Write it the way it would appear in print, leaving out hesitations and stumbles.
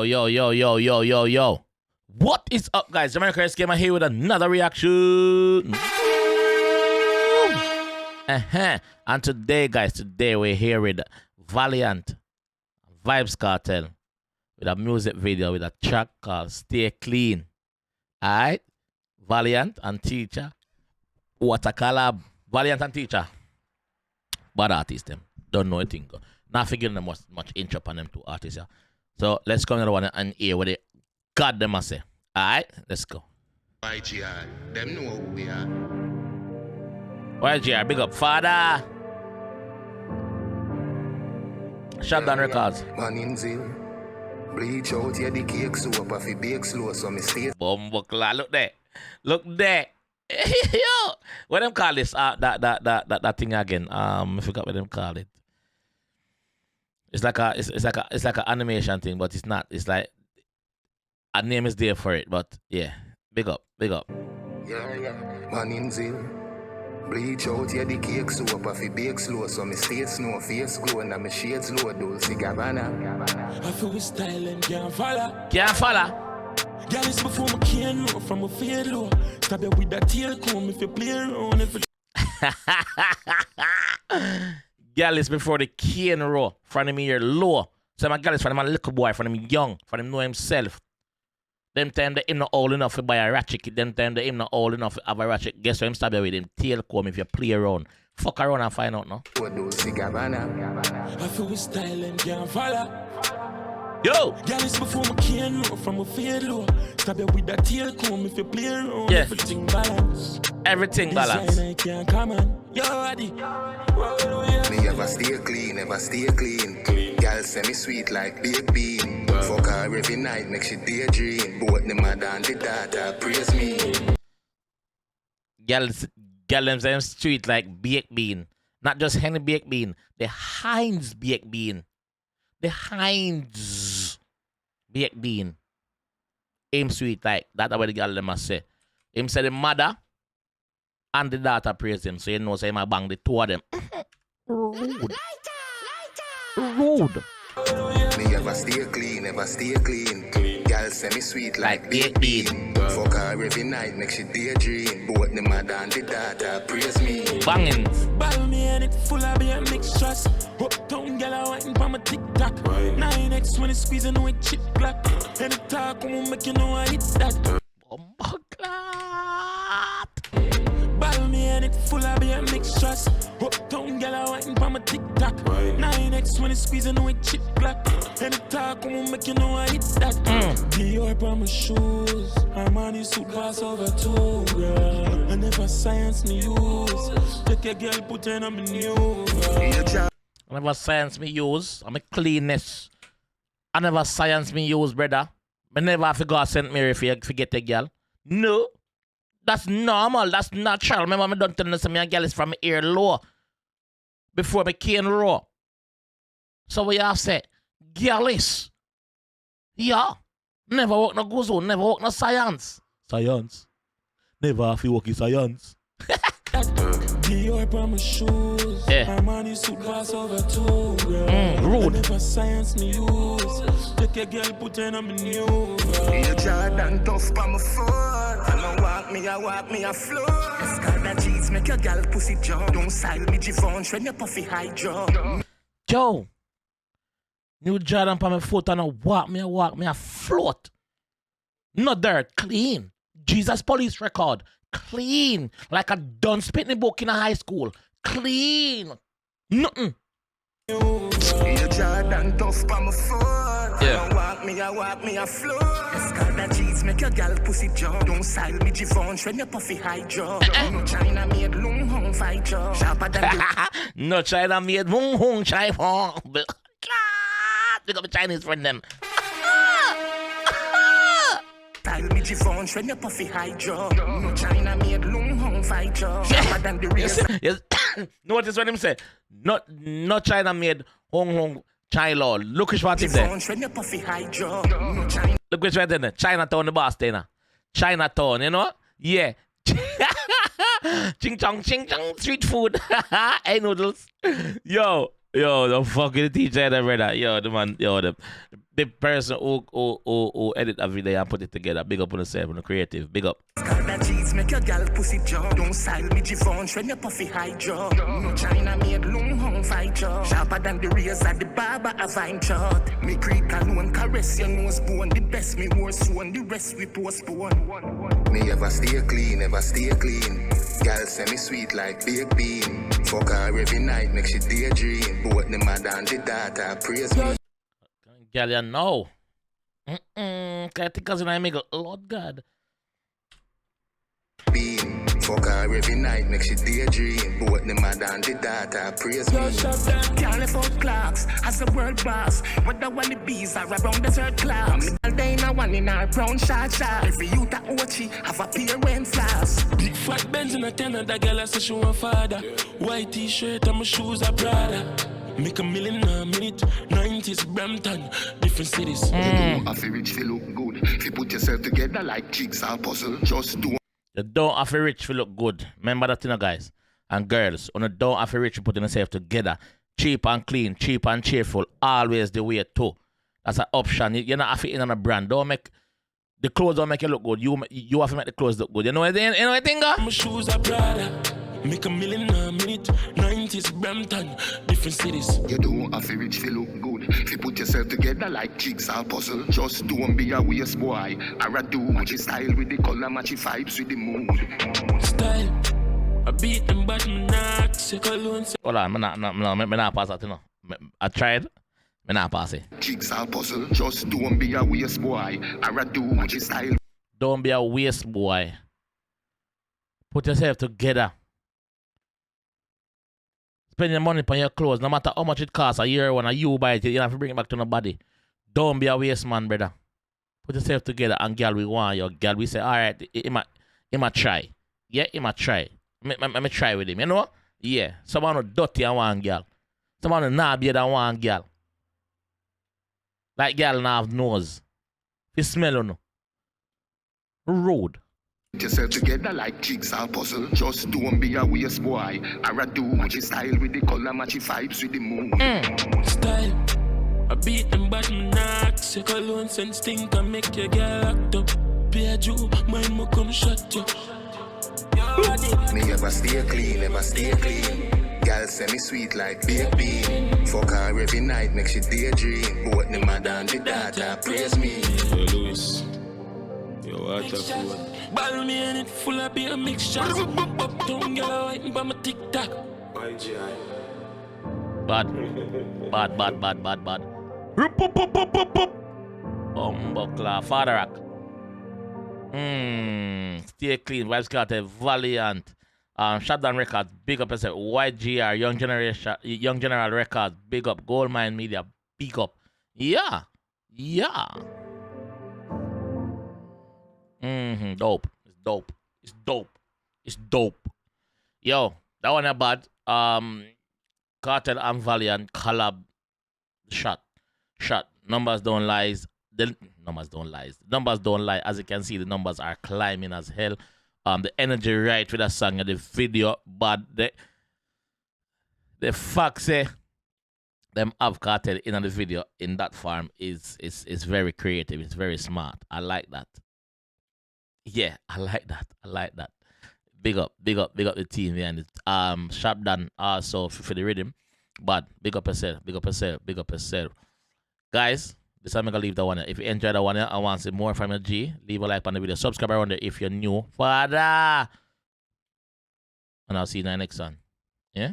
Yo. What is up, guys? JAMAICA'S Gamer here with another reaction. And today, guys, we're here with Valiant, Vybz Kartel, with a music video with a track called Stay Clean. Alright? Valiant and Teacher. What a collab. Valiant and Teacher. Bad artists, them. Don't know a thing. Not figuring them much intro on them two artists, yeah. So let's come to one and hear what they got them to say. Alright, let's go. YGR, them know who we are. YGR, big up, father. Shotgun Records. Man in zeal. Bleach out here the cake so up if it bake slow so me stay. Bombokla, look there. Look there. Yo, what them call this? That thing again. I forgot what them call it. It's like a animation thing, but it's not. It's like a name is there for it, but yeah. Big up. Yeah. Man in zeal. Bleach out here the cake so up if it bake slow so me stay snow face glow and my shades low Dolce Gabbana. I feel style and can't follow. Can't follow. Girl, it's before my can know from a fade low. Stab you with that tail comb if you play around if Girl is before the cane row, from him here low. So my girl is from him a little boy, from him young, from him know himself. Them time they him not old enough to buy a ratchet. Them time they him not old enough to have a ratchet. Guess what him stab you with him tail comb if you play around. Fuck around and find out now. I feel style and can't follow. Yo! Girl, it's before my can know from a fade low. Stab you with that tail comb if you play around. Yeah. Everything balance. Everything balance. I can't come on. Yo, Addy. Me ever stay clean. Girl say me sweet like baked bean. Fuck her every night, make she daydream. Both the mother and the daughter praise me. Girl them say street like baked bean. Not just any baked bean. The Heinz baked bean. The Heinz baked bean. Him sweet like that's what the girl them must say. Him say the mother and the daughter praise him. So you know say him a bang the two of them. Rude. Me ever stay clean. Girl say me sweet like baked bean. Fuck her every night, make she daydream. Both the mother and the daughter praise me. Banging. Ball me and it full of beer mixtures. Uptown girl I waiting for my TikTok. 9X when it's squeezing away chip clock. And the talk won't make you know I hit that. Ball me and it full of beer mixtures. Uptown girl I waiting for my TikTok. 9X when it's squeezing away chip clock. And the talk won't make you know I hit that. Dior on my shoes. Armani suit pass over two, girl. I never science me use. Take a girl put her on my new. I never science me use. I'm a cleanness. I never science me use, brother. I never have to go to St. Mary if you forget a girl. No. That's normal. That's natural. Remember, I don't tell you that my girl is from ear low. Before I came raw. So what you have said? Girl is. Yeah. Never work no go zone. Never work no science. Science. Never have to work in science. Dior on my shoes. Yeah. Armani suit pass over two, girl. Rude. I never science me use. Take a girl put her on my new. You Jordan tough pa my foot. I don't walk me, I float. Scarlet cheats make your girl pussy jump. Don't side me G-Phone when you puffy high jump. Joe. New Jordan pa my foot and I walk me, I float. Not dirt, clean. Jesus police record. Clean. Like a done spitting book in a high school. Clean. Nothing. You Jordan tough pa my foot. Yeah. I walk me, I float. Scarlet cheats make your girl pussy jump. Don't side me G-Phone when you puffy high jump. No China made long hung fight jump. Sharper than the No China made Wong Hong Chai Hong. They got the Chinese friend them. Style me G-Phone when you puffy high jump. No China made long hung fight jump. Sharper than the razor. Yes. Notice what him say. Not China made Hong Hong Chai Law. Look which part him there. Look which right there. Chinatown the boss there. Chinatown, you know? Yeah. Ching chong, street food. Hey noodles. Yo, the fucking teacher there, brother. Yo, the man, the the person who edit a video and put it together. Big up on yourself, on the creative. Big up. That cheese make your gal pussy jaw. Don't style me G-Phone when you puffy high jaw. No China made long hung fight jaw. Sharper than the razor, the barber a vine chart. Me creek alone caress your nose bone. The best me worst one, the rest we postpone. Me ever stay clean, ever stay clean. Gal say me sweet like baked bean. Fuck her every night, make she daydream. Both the mother and the daughter praise me. Gal, you know. Can I think as I make a Lord God? Bean. Fuck her every night, make she daydream. Both the mother and the daughter praise me. Can't lift out clocks as the world boss. Whether one the bees are around the third class. Me day in a one in our brown shot. Every youth at Ochi have a pair when flash. Big fat Benz in a tenner, that girl says she want father. White t-shirt and my shoes are Prada. Make $1 million a minute, 90s Brampton, different cities. You don't have to rich to look good. If you put yourself together like jigsaw puzzle, just do. You don't have to rich to look good. Remember that, you know, guys and girls. You don't have to rich to put yourself together. Cheap and clean, cheap and cheerful. Always the way too. That's an option. You're not have to in on a brand. Don't make the clothes don't make you look good. You have to make the clothes look good. You know what I think? My shoes are Prada. Make $1 million a minute, 90s Brampton, different cities. You don't have to rich to look good. If you put yourself together like jigsaw puzzle, just don't be a waste boy. Or a do match style with the color, match vibes with the mood. Style, I beat them but me not sick alone. Hold on, me not pass that, you know. I tried, me not pass it. Jigsaw puzzle, just don't be a waste boy. Or a do match style. Don't be a waste boy. Put yourself together. Spend your money on your clothes, no matter how much it costs, a year one, you buy it, you don't have to bring it back to nobody. Don't be a waste man, brother. Put yourself together and girl, we want your girl. We say, all right, he might try. Yeah, he might try. Me try with him, you know? Yeah. Someone who dirty and want girl. Someone who not beard and want girl. Like girl now have nose. You smell or no? Rude. Put yourself together like jigsaw puzzle. Just don't be a waste boy. Or a do match style with the color, match vibes with the mood. Style, I beat them but me not sick alone. Send stink and make your girl act up. Be a Jew, mine mo come shut you. Me ever stay clean, ever stay clean. Gal say me sweet like baked bean. Fuck her every night, make she daydream. Both the mother and the daughter praise me. Yo, Louis, yo, water food. Ball me and it full of beer mixture. Don't get a white by my TikTok. Bad. Bumbleclaw, Father Rock. Stay clean, Vybz Kartel, Valiant. Shutdown Records, big up yourself. YGR, Young General Records, big up. Goldmine Media, big up. Yeah. Dope. It's dope. Yo, that one bad. Kartel and Valiant collab. Shot. Numbers don't lie. The numbers don't lie. As you can see, the numbers are climbing as hell. The energy right with the song and the video, but the fact say them have Kartel in the video in that form is very creative. It's very smart. I like that. Yeah, I like that. Big up the team behind it. Sharp done also for the rhythm. But big up yourself. Guys, this time I'm gonna leave that one. If you enjoyed that one and want to see more from your G, leave a like on the video. Subscribe around there if you're new. Father! And I'll see you in the next one. Yeah?